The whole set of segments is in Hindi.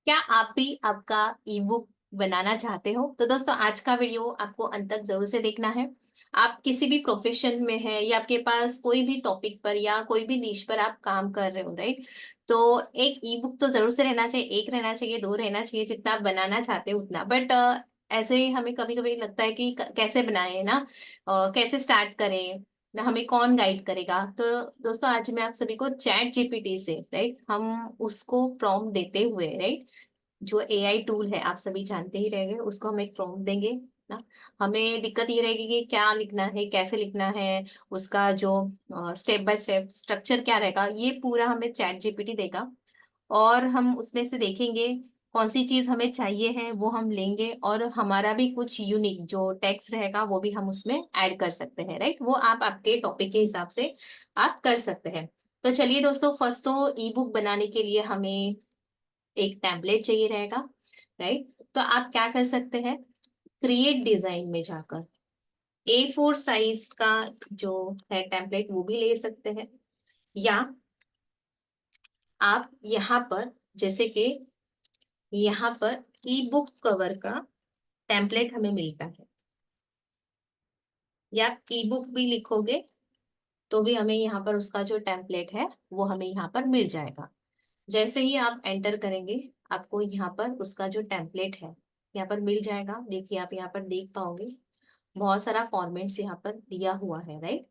क्या आप भी आपका ई बुक बनाना चाहते हो? तो दोस्तों आज का वीडियो आपको अंत तक जरूर से देखना है। आप किसी भी प्रोफेशन में है या आपके पास कोई भी टॉपिक पर या कोई भी निश पर आप काम कर रहे हो, राइट? तो एक ई बुक तो जरूर से रहना चाहिए, एक रहना चाहिए, दो रहना चाहिए, जितना आप बनाना चाहते हो उतना। बट ऐसे ही हमें कभी कभी लगता है कि कैसे बनाए ना, कैसे स्टार्ट करें ना, हमें कौन गाइड करेगा। तो दोस्तों आज मैं आप सभी को चैट जीपीटी से, राइट, हम उसको प्रॉम्प्ट देते हुए, राइट, जो एआई टूल है आप सभी जानते ही रहेंगे, उसको हम एक प्रॉम्प्ट देंगे ना। हमें दिक्कत ये रहेगी कि क्या लिखना है, कैसे लिखना है, उसका जो स्टेप बाय स्टेप स्ट्रक्चर क्या रहेगा, ये पूरा हमें चैट जीपीटी देगा। और हम उसमें से देखेंगे कौन सी चीज हमें चाहिए है, वो हम लेंगे, और हमारा भी कुछ यूनिक जो टेक्स्ट रहेगा वो भी हम उसमें ऐड कर सकते हैं, राइट। वो आप आपके टॉपिक के हिसाब से आप कर सकते हैं। तो चलिए दोस्तों, फर्स्ट तो ई बुक बनाने के लिए हमें एक टेम्पलेट चाहिए रहेगा, राइट। तो आप क्या कर सकते हैं, क्रिएट डिजाइन में जाकर A4 साइज का जो है टेम्पलेट वो भी ले सकते हैं, या आप यहाँ पर जैसे कि यहाँ पर ई बुक कवर का टेम्पलेट हमें मिलता है, या आप ई बुक भी लिखोगे तो भी हमें यहाँ पर उसका जो टेम्पलेट है वो हमें यहाँ पर मिल जाएगा। जैसे ही आप एंटर करेंगे आपको यहाँ पर उसका जो टेम्पलेट है यहाँ पर मिल जाएगा। देखिए आप यहाँ पर देख पाओगे बहुत सारा फॉर्मेट्स यहाँ पर दिया हुआ है, राइट।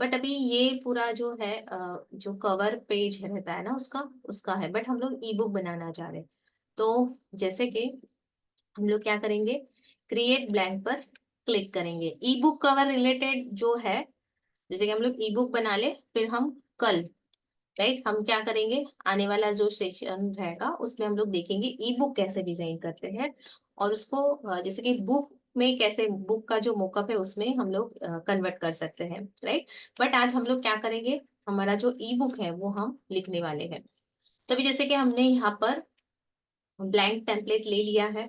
बट अभी ये पूरा जो है जो कवर पेज रहता है ना उसका उसका है, बट हम लोग ई बुक बनाना चाह रहे हैं। तो जैसे कि हम लोग क्या करेंगे, क्रिएट ब्लैंक पर क्लिक करेंगे। ई बुक कवर रिलेटेड जो है, जैसे कि हम लोग ई बुक बना ले, फिर हम कल, राइट, हम क्या करेंगे, आने वाला जो सेशन रहेगा उसमें हम लोग देखेंगे ई बुक कैसे डिजाइन करते हैं, और उसको जैसे कि बुक में कैसे बुक का जो मोकअप है उसमें हम लोग कन्वर्ट कर सकते हैं, राइट। बट आज हम लोग क्या करेंगे, हमारा जो ई बुक है वो हम लिखने वाले हैं। तभी जैसे कि हमने यहाँ पर ब्लैंक टेम्पलेट ले लिया है।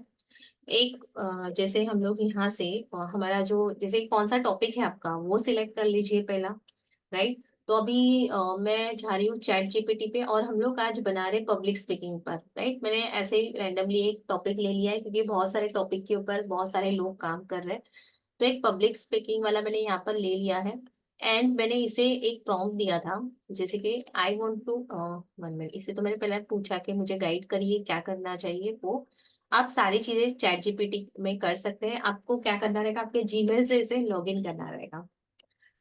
एक जैसे हम लोग यहाँ से हमारा जो जैसे कौन सा टॉपिक है आपका वो सिलेक्ट कर लीजिए पहला, राइट। तो अभी मैं जा रही हूँ चैट जीपीटी पे, और हम लोग आज बना रहे पब्लिक स्पीकिंग पर, राइट। मैंने ऐसे ही रैंडमली एक टॉपिक ले लिया है क्योंकि बहुत सारे टॉपिक के ऊपर बहुत सारे लोग काम कर रहे हैं। तो एक पब्लिक स्पीकिंग वाला मैंने यहाँ पर ले लिया है। एंड मैंने इसे एक प्रॉम्प्ट दिया था, जैसे कि आई वॉन्ट टू 1 मिनट। इसे तो मैंने पहले पूछा कि मुझे गाइड करिए क्या करना चाहिए। वो आप सारी चीजें चैट जीपीटी में कर सकते हैं। आपको क्या करना रहेगा, आपके जीमेल से इसे लॉग इन करना रहेगा।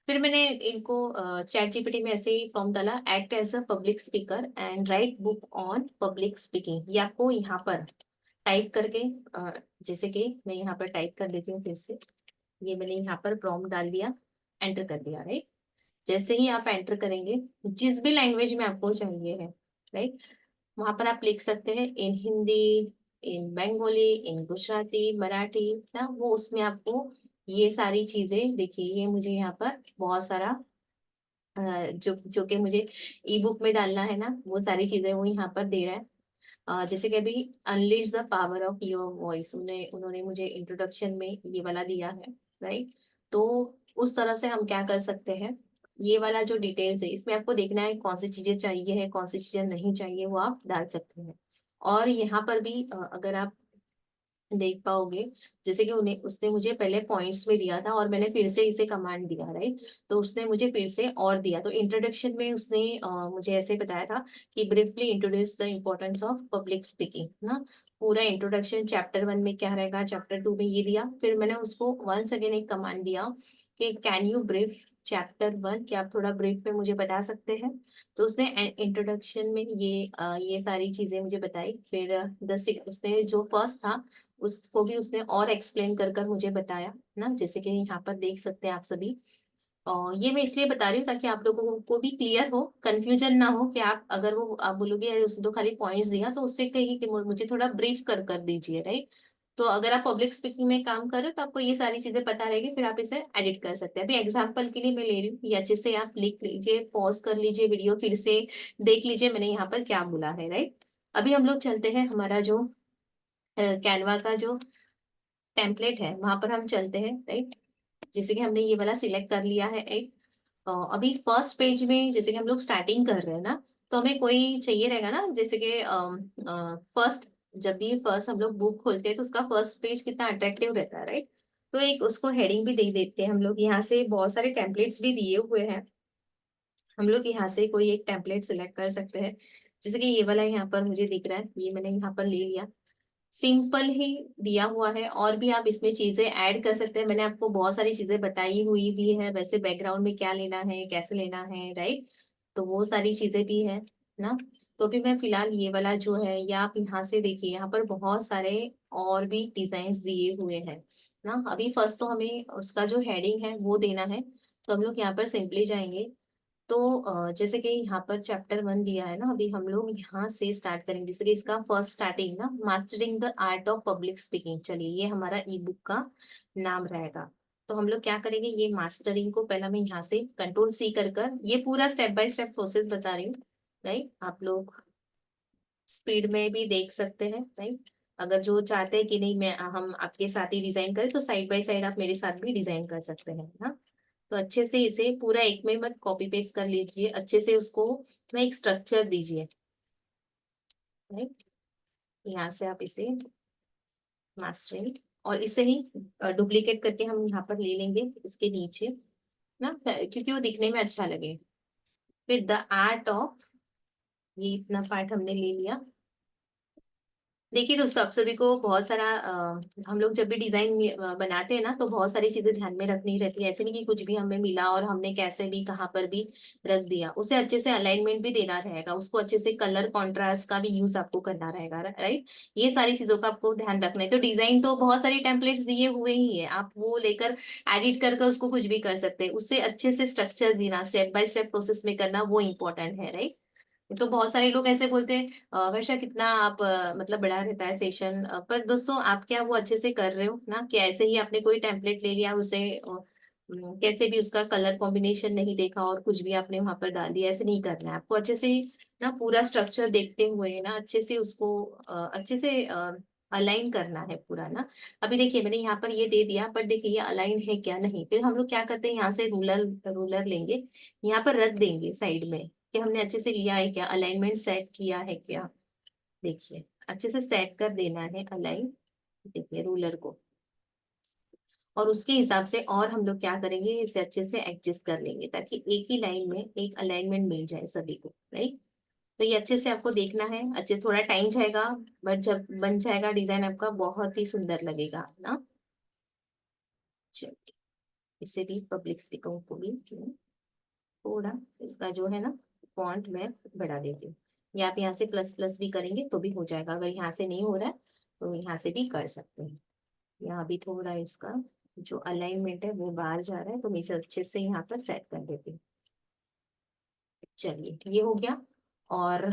फिर मैंने इनको चैट जीपीटी में ऐसे ही प्रॉम्प्ट डाला, act as a public speaker and write book on public speaking. ये आपको यहाँ पर टाइप करके जैसे कि मैं यहाँ पर टाइप कर देती हूँ फिर से। ये मैंने यहाँ पर प्रॉम्प्ट डाल दिया, एंटर कर दिया, राइट। जैसे ही आप एंटर करेंगे, जिस भी लैंग्वेज में आपको चाहिए है, राइट, वहां पर आप लिख सकते हैं इन हिंदी, इन बंगाली, इन गुजराती, मराठी ना, वो उसमें आपको ये सारी चीजें देखिए। ये मुझे यहाँ पर बहुत सारा जो जो कि मुझे ई बुक में डालना है ना, वो सारी चीजें वो यहाँ पर दे रहा है। जैसे कि अभी unleash the power of your voice उन्हें उन्होंने मुझे इंट्रोडक्शन में ये वाला दिया है, राइट। तो उस तरह से हम क्या कर सकते हैं, ये वाला जो डिटेल्स है इसमें आपको देखना है कौन सी चीजें चाहिए है, कौन सी चीजें नहीं चाहिए, वो आप डाल सकते हैं। और यहाँ पर भी अगर आप देख पाओगे, जैसे कि उन्हें उसने मुझे पहले पॉइंट्स में दिया था और मैंने फिर से इसे कमांड दिया, राइट। तो उसने मुझे फिर से और दिया। तो इंट्रोडक्शन में उसने मुझे ऐसे बताया था कि briefly introduce the importance of public speaking ना। पूरा इंट्रोडक्शन चैप्टर 1 में क्या रहेगा, चैप्टर 2 में ये दिया। फिर मैंने उसको वंस अगेन एक कमांड दिया कि कैन यू ब्रीफ चैप्टर 1, कि आप थोड़ा ब्रीफ में मुझे बता सकते हैं। तो उसने इंट्रोडक्शन में ये सारी चीजें मुझे बताई। फिर उसने जो फर्स्ट था उसको भी उसने और एक्सप्लेन कर कर मुझे बताया ना, जैसे कि यहाँ पर देख सकते हैं आप सभी। और ये मैं इसलिए बता रही हूँ ताकि आप लोगों को भी क्लियर हो, कंफ्यूजन ना हो कि आप अगर वो आप बोलोगे यार उसने तो खाली पॉइंट्स दिया, तो उससे कहिए कि मुझे थोड़ा ब्रीफ कर कर दीजिए, राइट। तो अगर आप पब्लिक स्पीकिंग में काम कर रहे हो तो आपको ये सारी चीजें पता रहेगी, फिर आप इसे एडिट कर सकते हैं। अभी एग्जाम्पल के लिए मैं ले रही हूँ, या जिसे आप लिख लीजिए, पॉज कर लीजिए वीडियो, फिर से देख लीजिए मैंने यहाँ पर क्या बोला है, राइट। अभी हम लोग चलते हैं हमारा जो कैनवा का जो टेम्पलेट है वहां पर हम चलते हैं, राइट। जैसे कि हमने ये वाला सिलेक्ट कर लिया है एक। अभी फर्स्ट पेज में जैसे कि हम लोग स्टार्टिंग कर रहे हैं ना, तो हमें कोई चाहिए रहेगा ना, जैसे कि फर्स्ट जब भी फर्स्ट हम लोग बुक खोलते हैं तो उसका फर्स्ट पेज कितना अट्रैक्टिव रहता है, राइट। तो एक उसको हेडिंग भी दे देते हैं हम लोग। यहाँ से बहुत सारे टेम्पलेट्स भी दिए हुए हैं, हम लोग यहाँ से कोई एक टेम्पलेट सिलेक्ट कर सकते हैं। जैसे कि ये वाला यहाँ पर मुझे दिख रहा है, ये मैंने यहाँ पर ले लिया। सिंपल ही दिया हुआ है, और भी आप इसमें चीजें ऐड कर सकते हैं। मैंने आपको बहुत सारी चीजें बताई हुई भी है, वैसे बैकग्राउंड में क्या लेना है, कैसे लेना है, राइट। तो वो सारी चीजें भी है ना। तो अभी मैं फिलहाल ये वाला जो है, या आप यहाँ से देखिए, यहाँ पर बहुत सारे और भी डिजाइन दिए हुए हैं ना। अभी फर्स्ट तो हमें उसका जो हेडिंग है वो देना है। तो हम लोग यहाँ पर सिंपली जाएंगे। तो जैसे कि यहाँ पर चैप्टर 1 दिया है ना, अभी हम लोग यहाँ से स्टार्ट करेंगे। जैसे कि इसका फर्स्ट स्टार्टिंग ना, mastering the art of public speaking. चलिए, ये हमारा ई बुक का नाम रहेगा। तो हम लोग क्या करेंगे, ये मास्टरिंग को पहला मैं यहाँ से कंट्रोल C कर ये पूरा स्टेप बाय स्टेप प्रोसेस बता रही हूँ, राइट। आप लोग स्पीड में भी देख सकते हैं, राइट। अगर जो चाहते हैं कि नहीं मैं हम आपके साथ ही डिजाइन करें, तो साइड बाय साइड आप मेरे साथ भी डिजाइन कर सकते हैं ना। तो अच्छे से इसे पूरा एक में मत कॉपी पेस्ट कर लीजिए, अच्छे से उसको ना एक स्ट्रक्चर दीजिए, राइट। यहाँ से आप इसे मास्टरिंग, और इसे ही डुप्लीकेट करके हम यहाँ पर ले लेंगे इसके नीचे ना, क्योंकि वो दिखने में अच्छा लगे। फिर द आर्ट ऑफ, ये इतना पार्ट हमने ले लिया। देखिए दोस्तों, आप सभी को बहुत सारा हम लोग जब भी डिजाइन बनाते हैं ना, तो बहुत सारी चीजें ध्यान में रखनी रहती है। ऐसे नहीं कि कुछ भी हमें मिला और हमने कैसे भी कहाँ पर भी रख दिया। उसे अच्छे से अलाइनमेंट भी देना रहेगा, उसको अच्छे से कलर कॉन्ट्रास्ट का भी यूज आपको करना रहेगा, राइट। ये सारी चीजों का आपको ध्यान रखना है। तो डिजाइन तो बहुत सारी टेम्पलेट्स दिए हुए ही है, आप वो लेकर एडिट करके उसको कुछ भी कर सकते हैं। उससे अच्छे से स्ट्रक्चर देना, स्टेप बाय स्टेप प्रोसेस में करना, वो इंपॉर्टेंट है, राइट। तो बहुत सारे लोग ऐसे बोलते हैं, वर्षा कितना आप मतलब बड़ा रहता है सेशन, पर दोस्तों आप क्या वो अच्छे से कर रहे हो ना, कि ऐसे ही आपने कोई टेम्पलेट ले लिया, उसे कैसे भी उसका कलर कॉम्बिनेशन नहीं देखा और कुछ भी आपने वहां पर डाल दिया, ऐसे नहीं करना है आपको। अच्छे से ना पूरा स्ट्रक्चर देखते हुए ना, अच्छे से उसको अच्छे से अलाइन करना है पूरा ना। अभी देखिए मैंने यहाँ पर ये दे दिया, पर देखिए ये अलाइन है क्या, नहीं। फिर हम लोग क्या करते हैं, यहाँ से रूलर रूलर लेंगे, यहाँ पर रख देंगे साइड में, कि हमने अच्छे से लिया है क्या, अलाइनमेंट सेट किया है क्या। देखिए अच्छे से सेट कर देना है अलाइन, देखिए रूलर को। और उसके हिसाब से और हम लोग क्या करेंगे, इसे अच्छे से एडजस्ट कर लेंगे, ताकि एक ही लाइन में एक अलाइनमेंट मिल जाए सभी को, राइट। तो ये अच्छे से आपको देखना है, अच्छे थोड़ा टाइम जाएगा, बट जब बन जाएगा डिजाइन आपका बहुत ही सुंदर लगेगा ना। चलिए, इसे भी पब्लिक स्पीकर को भी थोड़ा इसका जो है ना फॉन्ट मैं बढ़ा देती हूँ। या आप यहाँ से प्लस प्लस भी करेंगे तो भी हो जाएगा, अगर यहाँ से नहीं हो रहा है तो यहाँ से भी कर सकते हैं। यहाँ भी थोड़ा इसका जो अलाइनमेंट है वो बाहर जा रहा है, तो मैं इसे अच्छे से यहाँ पर सेट कर देती हूँ। चलिए, ये हो गया। और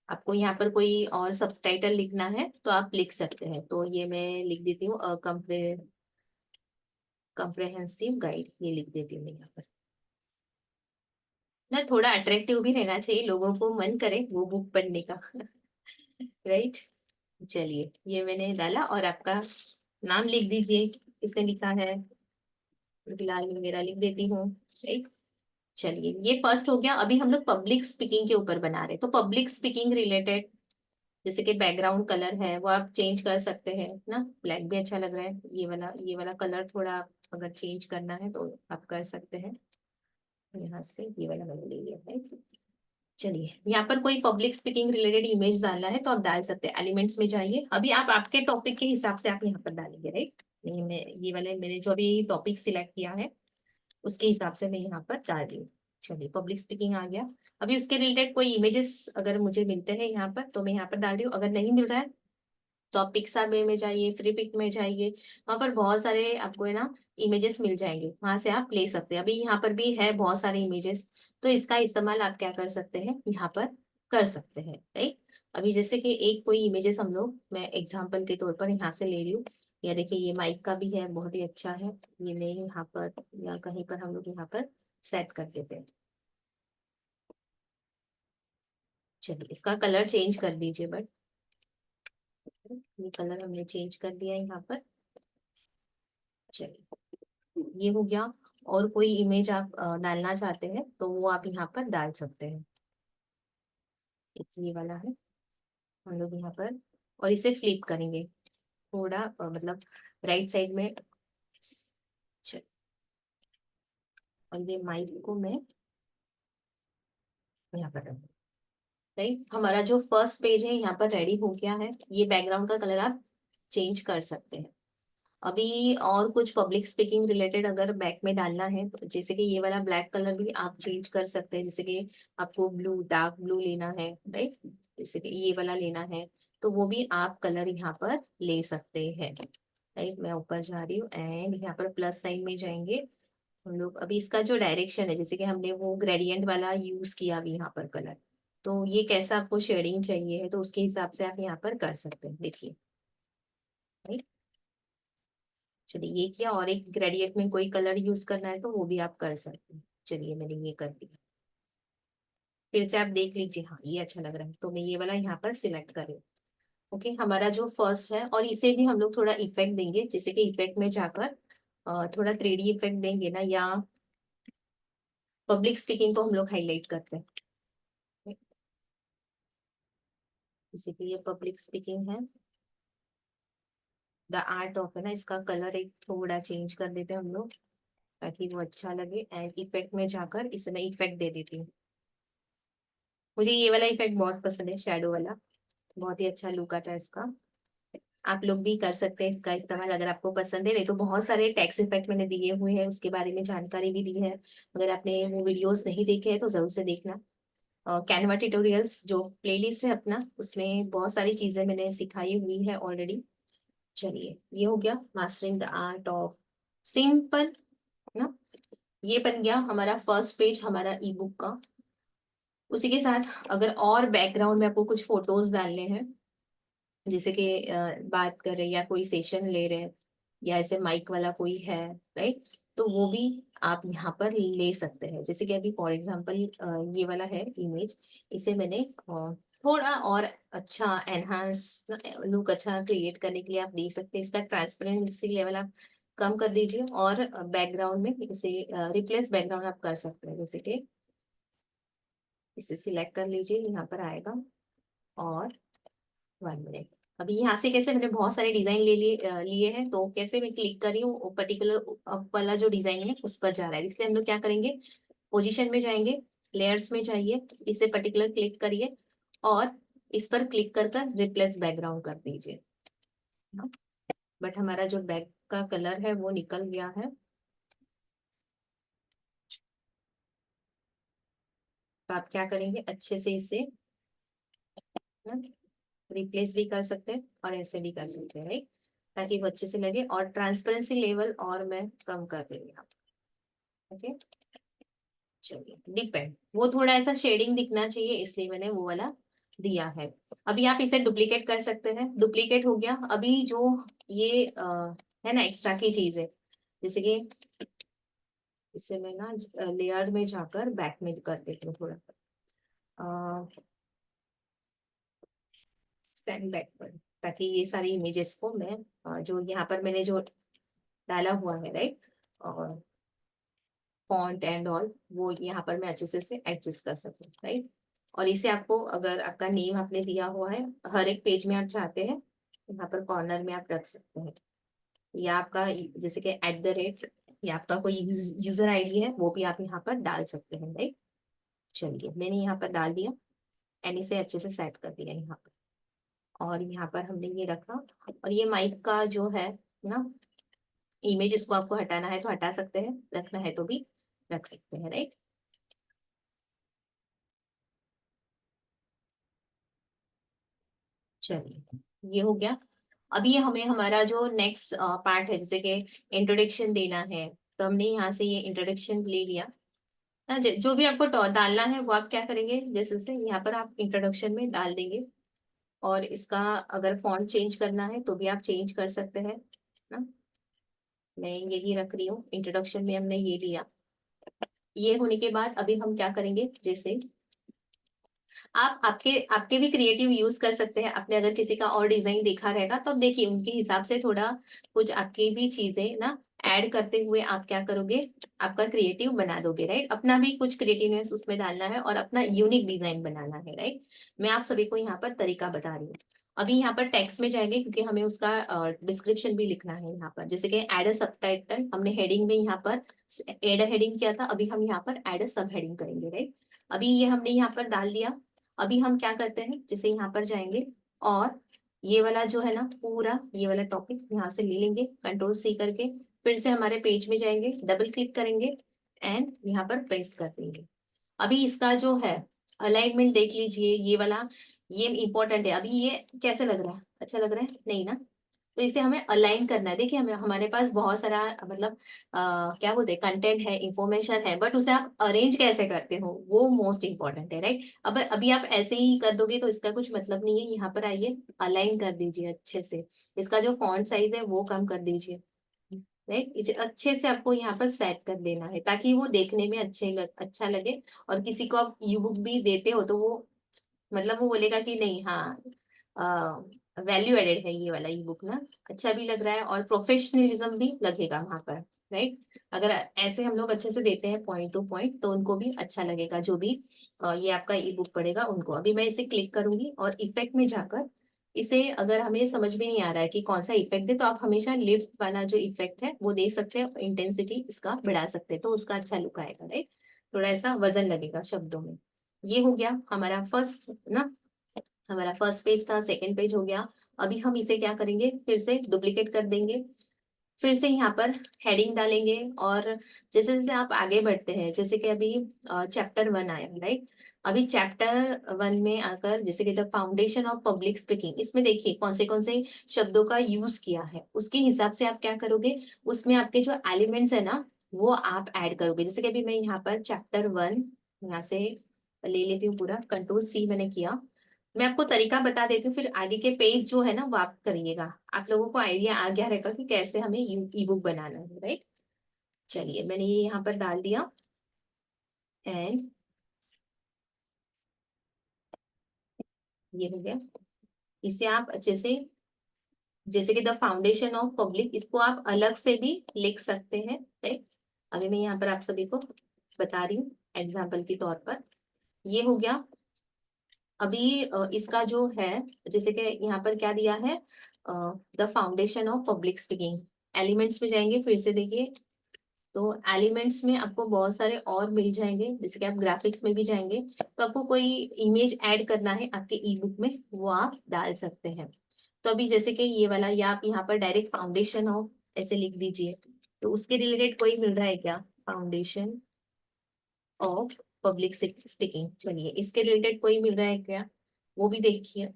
आपको यहाँ पर कोई और सब टाइटल लिखना है तो आप लिख सकते हैं। तो ये मैं लिख देती हूँ, कंप्रेहेंसिव गाइड, ये लिख देती हूँ मैं यहाँ पर ना। थोड़ा अट्रैक्टिव भी रहना चाहिए, लोगों को मन करे वो बुक पढ़ने का राइट। चलिए, ये मैंने डाला, और आपका नाम लिख दीजिए, किसने लिखा है। फिलहाल मैं मेरा लिख देती हूँ, राइट। चलिए, ये फर्स्ट हो गया। अभी हम लोग पब्लिक स्पीकिंग के ऊपर बना रहे हैं, तो पब्लिक स्पीकिंग रिलेटेड जैसे कि बैकग्राउंड कलर है वो आप चेंज कर सकते हैं ना। ब्लैक भी अच्छा लग रहा है, ये वाला कलर थोड़ा अगर चेंज करना है तो आप कर सकते हैं। यहाँ से ये वाला मैंने ले लिया है। चलिए, यहाँ पर कोई पब्लिक स्पीकिंग रिलेटेड इमेज डालना है तो आप डाल सकते हैं। एलिमेंट्स में जाइए, अभी आप आपके टॉपिक के हिसाब से आप यहाँ पर डालेंगे, राइट। नहीं, मैं ये वाले मैंने जो अभी टॉपिक सिलेक्ट किया है उसके हिसाब से मैं यहाँ पर डाल रही हूँ। चलिए, पब्लिक स्पीकिंग आ गया। अभी उसके रिलेटेड कोई इमेजेस अगर मुझे मिलते हैं यहाँ पर तो मैं यहाँ पर डाल रही हूँ, अगर नहीं मिल रहा है तो आप पिक्साबे में जाइए, फ्री पिक में जाइए, वहां पर बहुत सारे आपको है ना इमेजेस मिल जाएंगे, वहां से आप ले सकते हैं। अभी यहाँ पर भी है बहुत सारे इमेजेस, तो इसका इस्तेमाल आप क्या कर सकते हैं, यहाँ पर कर सकते हैं, राइट। अभी जैसे कि एक कोई इमेजेस हम लोग, मैं एग्जांपल के तौर पर यहाँ से ले रही हूँ। या देखिए, ये माइक का भी है, बहुत ही अच्छा है। ये मैं यहाँ पर या कहीं पर हम लोग यहाँ पर सेट कर देते हैं। चलिए, इसका कलर चेंज कर दीजिए, बट ये कलर हमने चेंज कर दिया है यहाँ पर। चलिए, ये हो गया। और कोई इमेज आप डालना चाहते हैं तो वो आप यहाँ पर डाल सकते हैं। एक ये वाला है, हम लोग यहाँ पर और इसे फ्लिप करेंगे थोड़ा मतलब राइट साइड में। और ये माइक को मैं यहाँ पर रखूँ। राइट, हमारा जो फर्स्ट पेज है यहाँ पर रेडी हो गया है। ये बैकग्राउंड का कलर आप चेंज कर सकते हैं। अभी और कुछ पब्लिक स्पीकिंग रिलेटेड अगर बैक में डालना है तो जैसे कि ये वाला ब्लैक कलर भी आप चेंज कर सकते हैं। जैसे कि आपको ब्लू, डार्क ब्लू लेना है, राइट, जैसे कि ये वाला लेना है तो वो भी आप कलर यहाँ पर ले सकते हैं। राइट, मैं ऊपर जा रही हूँ एंड यहाँ पर प्लस साइन में जाएंगे हम लोग। अभी इसका जो डायरेक्शन है, जैसे कि हमने वो ग्रेडियंट वाला यूज किया अभी यहाँ पर कलर, तो ये कैसा आपको शेडिंग चाहिए है तो उसके हिसाब से आप यहाँ पर कर सकते हैं। देखिए, राइट, चलिए ये किया। और एक ग्रेडियंट में कोई कलर यूज करना है तो वो भी आप कर सकते हैं। चलिए मैंने ये कर दिया। फिर से आप देख लीजिए, हाँ ये अच्छा लग रहा है तो मैं ये वाला यहाँ पर सिलेक्ट कर रही हूँ। ओके, हमारा जो फर्स्ट है, और इसे भी हम लोग थोड़ा इफेक्ट देंगे। जैसे कि इफेक्ट में जाकर थोड़ा 3D इफेक्ट देंगे ना, या पब्लिक स्पीकिंग को हम लोग हाईलाइट करते हैं। जैसे कि ये पब्लिक स्पीकिंग है, द आर्ट ऑफ है ना, इसका कलर एक थोड़ा चेंज कर देते हैं हम लोग ताकि वो अच्छा लगे। एंड इफेक्ट में जाकर इसे मैं इफेक्ट दे देती हूँ। मुझे ये वाला इफेक्ट बहुत पसंद है, शेडो वाला, बहुत ही अच्छा लुक आता है इसका। आप लोग भी कर सकते हैं इसका इस्तेमाल अगर आपको पसंद है। नहीं तो बहुत सारे टेक्स्ट इफेक्ट मैंने दिए हुए हैं, उसके बारे में जानकारी भी दी है। अगर आपने वो वीडियोस नहीं देखे हैं तो जरूर से देखना। कैनवा ट्यूटोरियल्स जो प्लेलिस्ट है अपना, उसमें बहुत सारी चीजें मैंने सिखाई हुई है ऑलरेडी। चलिए, ये हो गया mastering the art of simple ना। ये बन गया हमारा फर्स्ट पेज हमारा ई बुक का। उसी के साथ अगर और बैकग्राउंड में आपको कुछ फोटोज डालने हैं, जैसे कि बात कर रहे हैं या कोई सेशन ले रहे हैं या ऐसे माइक वाला कोई है, राइट, तो वो भी आप यहाँ पर ले सकते हैं। जैसे कि अभी फॉर एग्जांपल ये वाला है इमेज, इसे मैंने थोड़ा और अच्छा एनहांस लुक अच्छा क्रिएट करने के लिए आप देख सकते हैं। इसका ट्रांसपेरेंसी लेवल आप कम कर दीजिए और बैकग्राउंड में इसे रिप्लेस बैकग्राउंड आप कर सकते हैं। जैसे कि इसे सिलेक्ट कर लीजिए, यहाँ पर आएगा। और 1 मिनट, अभी यहाँ से कैसे मैंने बहुत सारे डिजाइन ले लिए हैं, तो कैसे मैं क्लिक कर रही हूँ पर्टिकुलर वाला जो डिजाइन है उस पर जा रहा है। इसलिए हम लोग क्या करेंगे, पोजीशन में जाएंगे, लेयर्स में जाइए, इसे पर्टिकुलर क्लिक करिए और इस पर क्लिक कर कर रिप्लेस बैकग्राउंड कर दीजिए। बट हमारा जो बैक का कलर है वो निकल गया है, तो आप क्या करेंगे, अच्छे से इसे रिप्लेस भी कर सकते हैं और ऐसे भी कर सकते हैं, राइट, ताकि वो अच्छे से लगे। और ट्रांसपेरेंसी लेवल और मैं कम कर रही हूँ। ओके, चलिए, डिपेंड, वो थोड़ा ऐसा शेडिंग दिखना चाहिए इसलिए मैंने वो वाला दिया है। अभी आप इसे डुप्लीकेट कर सकते हैं। डुप्लीकेट हो गया। अभी जो ये है ना एक्स्ट्रा की चीज है, जैसे कि इसे मैं ना लेयर में जाकर बैक में कर देती हूँ थोड़ा, स्टैंड बैक पर, ताकि ये सारी इमेजेस को मैं जो यहाँ पर मैंने जो डाला हुआ है, राइट, और फॉन्ट एंड ऑल, वो यहाँ पर मैं अच्छे से एडजस्ट कर सकूँ, राइट। और इसे आपको, अगर आपका नेम आपने दिया हुआ है, हर एक पेज में आप चाहते हैं यहाँ पर कॉर्नर में आप रख सकते हैं, या आपका जैसे कि @ या आपका कोई यूजर आईडी है वो भी आप यहाँ पर डाल सकते हैं, राइट। चलिए, मैंने यहाँ पर डाल दिया एंड इसे अच्छे से सेट कर दिया यहाँ पर। और यहाँ पर हमने ये रखा। और ये माइक का जो है ना इमेज, इसको आपको हटाना है तो हटा सकते हैं, रखना है तो भी रख सकते हैं, राइट। चलिए, ये हो गया। अभी हमें हमारा जो नेक्स्ट पार्ट है, जैसे कि इंट्रोडक्शन देना है, तो हमने यहाँ से ये इंट्रोडक्शन ले लिया ना। जो भी आपको डालना है वो आप क्या करेंगे, जैसे से यहाँ पर आप इंट्रोडक्शन में डाल देंगे। और इसका अगर फॉन्ट चेंज करना है तो भी आप चेंज कर सकते हैं ना। मैं यही रख रही हूँ, इंट्रोडक्शन में हमने ये लिया। ये होने के बाद अभी हम क्या करेंगे, जैसे आप आपके आपके भी क्रिएटिव यूज कर सकते हैं। आपने अगर किसी का और डिजाइन देखा रहेगा तो अब देखिए उनके हिसाब से थोड़ा कुछ आपकी भी चीजें ना ऐड करते हुए आप क्या करोगे, आपका क्रिएटिव बना दोगे, राइट। अपना भी कुछ क्रिएटिवनेस उसमें डालना है और अपना यूनिक डिजाइन बनाना है, राइट। मैं आप सभी को यहाँ पर तरीका बता रही हूँ। अभी यहाँ पर टेक्स्ट में जाएंगे क्योंकि हमें उसका डिस्क्रिप्शन भी लिखना है यहाँ पर। जैसे कि एड अ सबटाइटल, हमने हेडिंग में यहाँ पर एड अ हेडिंग किया था, अभी हम यहाँ पर एड अ सब हेडिंग करेंगे, राइट। अभी ये हमने यहाँ पर डाल दिया। अभी हम क्या करते हैं, जैसे यहाँ पर जाएंगे और ये वाला जो है ना पूरा ये वाला टॉपिक यहाँ से ले लेंगे, कंट्रोल सी करके फिर से हमारे पेज में जाएंगे, डबल क्लिक करेंगे एंड यहाँ पर पेस्ट कर देंगे। अभी इसका जो है अलाइनमेंट देख लीजिए, ये वाला ये इंपॉर्टेंट है। अभी ये कैसे लग रहा है, अच्छा लग रहा है नहीं ना। तो इसे हमें अलाइन करना है। देखिए हमें हमारे पास बहुत सारा मतलब क्या बोलते हैं कंटेंट है, इंफॉर्मेशन है, बट उसे आप अरेंज कैसे करते हो वो मोस्ट इंपॉर्टेंट है, राइट। अब अभी आप ऐसे ही कर दोगे तो इसका कुछ मतलब नहीं है। यहाँ पर आइए, अलाइन कर दीजिए अच्छे से। इसका जो फॉन्ट साइज है वो कम कर दीजिए, राइट। इसे अच्छे से आपको यहाँ पर सेट कर देना है ताकि वो देखने में अच्छा लगे। और किसी को आप ई बुक भी देते हो तो वो मतलब वो बोलेगा कि नहीं, हाँ वैल्यू एडेड है ये वाला ई बुक ना, अच्छा भी लग रहा है और प्रोफेशनलिज्म भी लगेगा वहां पर, राइट। अगर ऐसे हम लोग अच्छे से देते हैं पॉइंट टू पॉइंट तो उनको भी अच्छा लगेगा, जो भी ये आपका ई बुक पढ़ेगा उनको। अभी मैं इसे क्लिक करूंगी और इफेक्ट में जाकर इसे, अगर हमें समझ में नहीं आ रहा है कि कौन सा इफेक्ट दे तो आप हमेशा लिफ्ट वाला जो इफेक्ट है वो दे सकते हैं, इंटेंसिटी इसका बढ़ा सकते हैं तो उसका अच्छा लुक आएगा, राइट। थोड़ा ऐसा वजन लगेगा शब्दों में। ये हो गया हमारा फर्स्ट ना, हमारा फर्स्ट पेज था, सेकंड पेज हो गया। अभी हम इसे क्या करेंगे, फिर से डुप्लीकेट कर देंगे, फिर से यहाँ पर हेडिंग डालेंगे। और जैसे जैसे आप आगे बढ़ते हैं, जैसे कि अभी चैप्टर 1 आया, राइट। अभी चैप्टर 1 में आकर जैसे कि the foundation of public speaking, इसमें देखिए कौन से शब्दों का यूज किया है, उसके हिसाब से आप क्या करोगे, उसमें आपके जो एलिमेंट्स है ना वो आप ऐड करोगे। जैसे कि अभी मैं यहाँ पर चैप्टर 1 यहाँ से ले लेती हूँ पूरा, कंट्रोल सी मैंने किया। मैं आपको तरीका बता देती हूँ, फिर आगे के पेज जो है ना वो आप करिएगा। आप लोगों को आइडिया आ गया रहेगा कि कैसे हमें ई बुक बनाना है, राइट। चलिए मैंने ये यहाँ पर डाल दिया एंड ये हो गया। इसे आप अच्छे से, जैसे कि द फाउंडेशन ऑफ पब्लिक, इसको आप अलग से भी लिख सकते हैं, राइट। अभी मैं यहाँ पर आप सभी को बता रही हूँ एग्जाम्पल के तौर पर। ये हो गया। अभी इसका जो है, जैसे कि यहाँ पर क्या दिया है, the foundation of public speaking, elements में जाएंगे फिर से देखिए। तो एलिमेंट्स में आपको बहुत सारे और मिल जाएंगे, जैसे कि आप ग्राफिक्स में भी जाएंगे तो आपको कोई इमेज ऐड करना है आपके ई बुक में वो आप डाल सकते हैं। तो अभी जैसे कि ये वाला, या आप यहाँ पर डायरेक्ट फाउंडेशन ऑफ ऐसे लिख दीजिए, तो उसके रिलेटेड कोई मिल रहा है क्या, फाउंडेशन ऑफ पब्लिक स्पीकिंग, चलिए इसके रिलेटेड कोई मिल रहा है क्या, वो भी देखिए।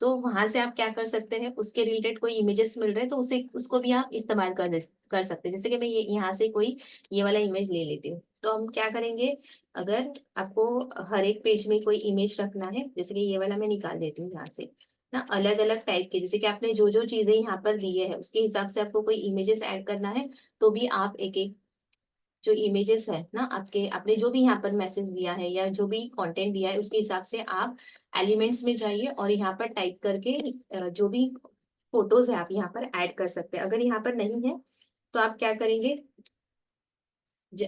तो वहां से आप क्या कर सकते हैं, उसके रिलेटेड कोई इमेजेस मिल रहे हैं तो उसे उसको भी आप इस्तेमाल कर सकते हैं। जैसे कि मैं ये यहाँ से कोई ये वाला इमेज ले लेती हूँ, तो हम क्या करेंगे, अगर आपको हर एक पेज में कोई इमेज रखना है, जैसे कि ये वाला मैं निकाल देती हूँ यहाँ से ना, अलग अलग टाइप के, जैसे कि आपने जो जो चीजें यहाँ पर दिए हैं उसके हिसाब से आपको कोई इमेजेस ऐड करना है तो भी आप एक एक जो इमेजेस है ना आपके, आपने जो भी यहाँ पर मैसेज दिया है या जो भी कंटेंट दिया है उसके हिसाब से आप एलिमेंट्स में जाइए और यहाँ पर टाइप करके जो भी फोटोज है आप यहाँ पर ऐड कर सकते हैं। अगर यहाँ पर नहीं है तो आप क्या करेंगे,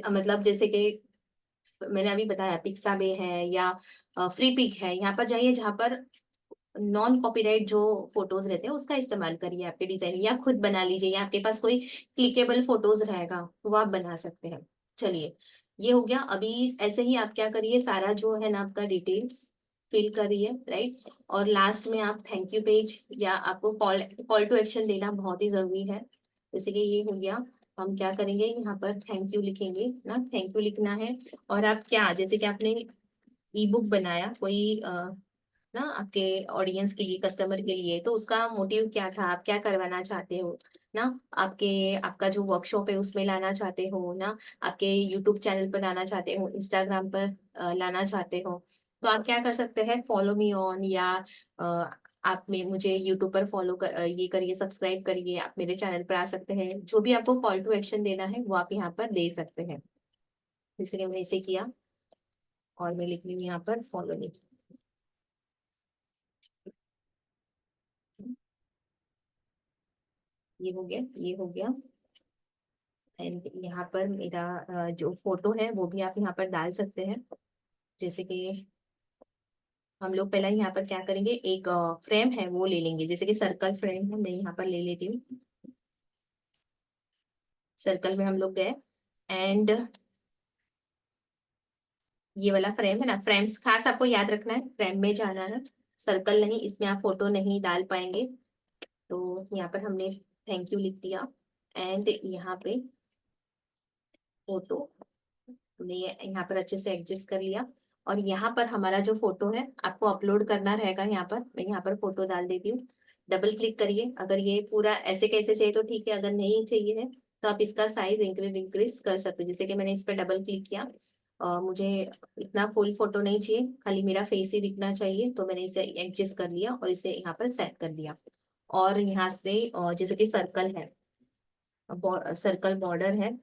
मतलब जैसे कि मैंने अभी बताया पिक्साबे है या फ्री पिक है, यहाँ पर जाइए जहाँ पर नॉन कॉपीराइट जो फोटोज रहते हैं उसका इस्तेमाल करिए आपके डिजाइन, या खुद बना लीजिए, या आपके पास कोई क्लिकेबल फोटोज रहेगा तो वो आप बना सकते हैं। चलिए ये हो गया। अभी ऐसे ही आप क्या करिए, सारा जो है ना आपका डिटेल्स फिल करिए, राइट। और लास्ट में आप थैंक यू पेज या आपको कॉल कॉल टू एक्शन देना बहुत ही जरूरी है। जैसे कि ये हो गया, हम क्या करेंगे यहाँ पर थैंक यू लिखेंगे ना, थैंक यू लिखना है। और आप क्या, जैसे कि आपने ई बुक बनाया कोई ना आपके ऑडियंस के लिए, कस्टमर के लिए, तो उसका मोटिव क्या था, आप क्या करवाना चाहते हो ना, आपके आपका जो वर्कशॉप है उसमें लाना चाहते हो ना, आपके यूट्यूब चैनल पर लाना चाहते हो, इंस्टाग्राम पर लाना चाहते हो, तो आप क्या कर सकते हैं, फॉलो मी ऑन, या आप में मुझे यूट्यूब पर फॉलो ये करिए, सब्सक्राइब करिए, आप मेरे चैनल पर आ सकते हैं। जो भी आपको कॉल टू एक्शन देना है वो आप यहाँ पर दे सकते हैं। जैसे कि मैंने इसे किया और मैं लिख रही हूँ यहाँ पर फॉलो मी। ये हो गया, ये हो गया। एंड यहाँ पर मेरा जो फोटो है वो भी आप यहाँ पर डाल सकते हैं। जैसे कि हम लोग पहले यहाँ पर क्या करेंगे, एक फ्रेम है वो ले लेंगे, जैसे कि सर्कल फ्रेम है, मैं यहाँ पर ले लेती हूँ। सर्कल में हम लोग गए एंड ये वाला फ्रेम है ना, फ्रेम्स खास आपको याद रखना है, फ्रेम में जाना है, सर्कल नहीं, इसमें आप फोटो नहीं डाल पाएंगे। तो यहाँ पर हमने थैंक यू लिख दिया एंड यहाँ पे फोटो हमने ये यहाँ पर अच्छे से एडजस्ट कर लिया। और यहाँ पर हमारा जो फोटो है आपको अपलोड करना रहेगा, यहाँ पर मैं यहाँ पर फोटो डाल देती हूँ। डबल क्लिक करिए, अगर ये पूरा ऐसे कैसे चाहिए तो ठीक है, अगर नहीं चाहिए है तो आप इसका साइज इंक्रीज इंक्रीज कर सकते हो। जैसे कि मैंने इस पर डबल क्लिक किया, मुझे इतना फुल फोटो नहीं चाहिए, खाली मेरा फेस ही दिखना चाहिए, तो मैंने इसे एडजस्ट कर लिया और इसे यहाँ पर सेट कर दिया। और यहाँ से जैसे कि सर्कल है, सर्कल बॉर्डर है,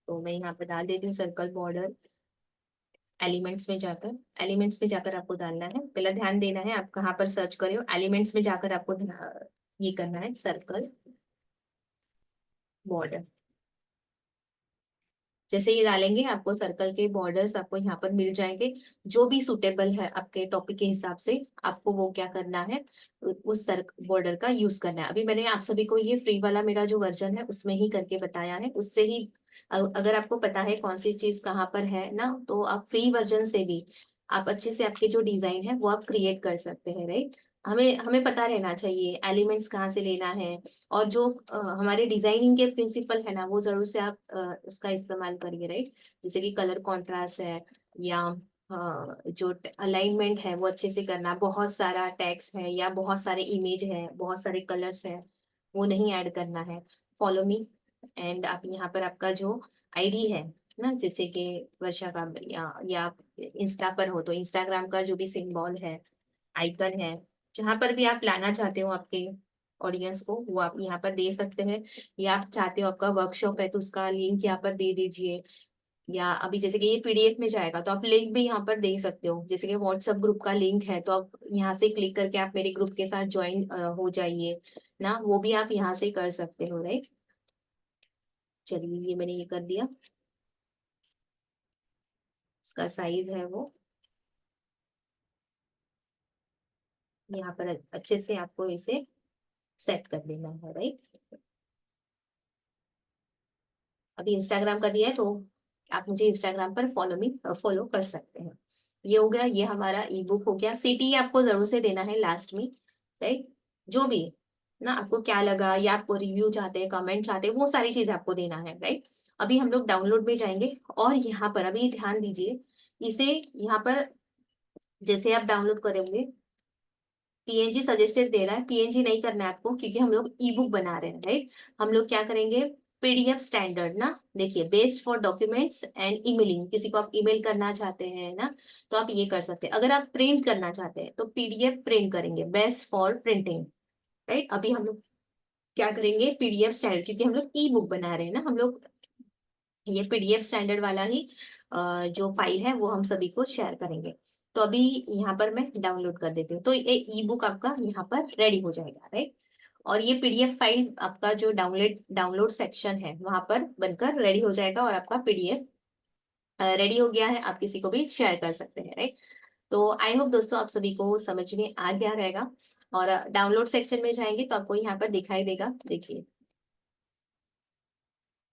तो मैं यहाँ पे डाल देती हूँ सर्कल बॉर्डर। एलिमेंट्स में जाकर आपको डालना है, पहला ध्यान देना है आप कहाँ पर सर्च करे हो, एलिमेंट्स में जाकर आपको ये करना है सर्कल बॉर्डर। जैसे ये डालेंगे आपको सर्कल के बॉर्डर्स आपको यहाँ पर मिल जाएंगे, जो भी सुटेबल है आपके टॉपिक के हिसाब से आपको वो क्या करना है, उस सर्कल बॉर्डर का यूज करना है। अभी मैंने आप सभी को ये फ्री वाला मेरा जो वर्जन है उसमें ही करके बताया है, उससे ही अगर आपको पता है कौन सी चीज कहाँ पर है ना, तो आप फ्री वर्जन से भी आप अच्छे से आपके जो डिजाइन है वो आप क्रिएट कर सकते हैं, राइट। हमें हमें पता रहना चाहिए एलिमेंट्स कहाँ से लेना है, और जो हमारे डिजाइनिंग के प्रिंसिपल है ना वो जरूर से आप उसका इस्तेमाल करिए, राइट। जैसे कि कलर कॉन्ट्रास्ट है, या जो अलाइनमेंट है वो अच्छे से करना, बहुत सारा टेक्स्ट है या बहुत सारे इमेज है, बहुत सारे कलर्स है, वो नहीं ऐड करना है। फॉलो मी एंड आप यहाँ पर आपका जो आईडी है ना, जैसे कि वर्षा का, या इंस्टा पर हो तो इंस्टाग्राम का जो भी सिंबल है, आइकन है, जहां पर भी आप लाना चाहते हो आपके ऑडियंस को वो आप यहाँ पर दे सकते हैं। या आप चाहते हो आपका वर्कशॉप है तो उसका लिंक यहाँ पर दे दीजिए, या अभी जैसे कि ये पीडीएफ में जाएगा तो आप लिंक भी यहाँ पर दे सकते हो, जैसे कि व्हाट्सएप ग्रुप का लिंक है तो आप यहाँ से क्लिक करके आप मेरे ग्रुप के साथ ज्वाइन हो जाइए ना, वो भी आप यहाँ से कर सकते हो, राइट। चलिए ये मैंने ये कर दिया, इसका साइज है वो यहाँ पर अच्छे से आपको इसे सेट कर देना है, राइट। अभी इंस्टाग्राम का दिया है तो आप मुझे इंस्टाग्राम पर फॉलो कर सकते हैं। ये हो गया, ये हमारा ई बुक हो गया। सीटी आपको जरूर से देना है लास्ट में, राइट। जो भी ना आपको क्या लगा, या आपको रिव्यू चाहते हैं, कमेंट चाहते हैं, वो सारी चीज आपको देना है, राइट। अभी हम लोग डाउनलोड में जाएंगे और यहाँ पर अभी ध्यान दीजिए, इसे यहाँ पर जैसे आप डाउनलोड करेंगे पीएनजी सजेस्टेड दे रहा है, पीएनजी नहीं करना है आपको क्योंकि हम लोग ई बुक बना रहे हैं, राइट। हम लोग क्या करेंगे, पीडीएफ स्टैंडर्ड ना, देखिए best for documents and emailing, किसी को आप ईमेल करना चाहते हैं ना तो आप ये कर सकते हैं। अगर आप प्रिंट करना चाहते हैं तो पीडीएफ प्रिंट करेंगे, बेस्ट फॉर प्रिंटिंग, राइट। अभी हम लोग क्या करेंगे, पीडीएफ स्टैंडर्ड, क्योंकि हम लोग ई बुक बना रहे हैं ना, हम लोग ये पीडीएफ स्टैंडर्ड वाला ही जो फाइल है वो हम सभी को शेयर करेंगे। तो अभी यहाँ पर मैं डाउनलोड कर देती हूँ, तो ये ई बुक आपका यहाँ पर रेडी हो जाएगा, राइट। और ये पीडीएफ फाइल आपका जो डाउनलोड सेक्शन है वहां पर बनकर रेडी हो जाएगा, और आपका पीडीएफ रेडी हो गया है, आप किसी को भी शेयर कर सकते हैं, राइट। तो आई होप दोस्तों आप सभी को समझ में आ गया रहेगा। और डाउनलोड सेक्शन में जाएंगे तो आपको यहाँ पर दिखाई देगा, देखिए।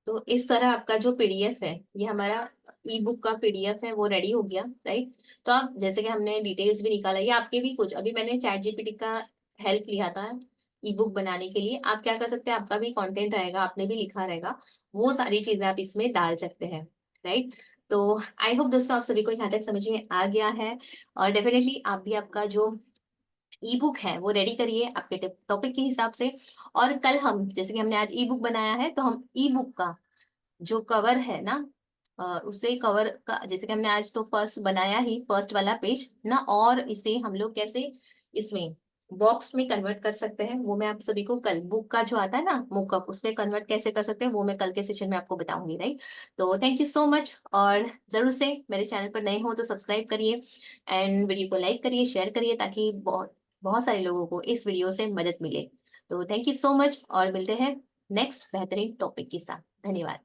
तो इस तरह आपका जो पीडीएफ है, ये हमारा ई बुक का पीडीएफ है वो रेडी हो गया, राइट। तो आप जैसे कि हमने डिटेल्स भी निकाला, या आपके भी कुछ, अभी मैंने चैट जीपीटी का हेल्प लिया था ई बुक बनाने के लिए, आप क्या कर सकते हैं, आपका भी कंटेंट रहेगा, आपने भी लिखा रहेगा, वो सारी चीजें आप इसमें डाल सकते हैं, राइट। तो आई होप दोस्तों आप सभी को यहाँ तक समझ में आ गया है, और डेफिनेटली आप भी आपका जो ई बुक है वो रेडी करिए आपके टॉपिक के हिसाब से। और कल हम जैसे कि हमने आज ई बुक बनाया है तो हम ई बुक का जो कवर है ना, उसे कवर का जैसे कि हमने आज तो फर्स्ट बनाया ही, फर्स्ट वाला पेज ना, और इसे हम लोग कैसे इसमें बॉक्स में कन्वर्ट कर सकते हैं वो मैं आप सभी को कल, बुक का जो आता है ना मोकअप, उसमें कन्वर्ट कैसे कर सकते हैं वो मैं कल के सेशन में आपको बताऊंगी, राइट। तो थैंक यू सो मच, और जरूर से मेरे चैनल पर नए हो तो सब्सक्राइब करिए एंड वीडियो को लाइक करिए, शेयर करिए, ताकि बहुत बहुत सारे लोगों को इस वीडियो से मदद मिले। तो थैंक यू सो मच, और मिलते हैं नेक्स्ट बेहतरीन टॉपिक के साथ। धन्यवाद।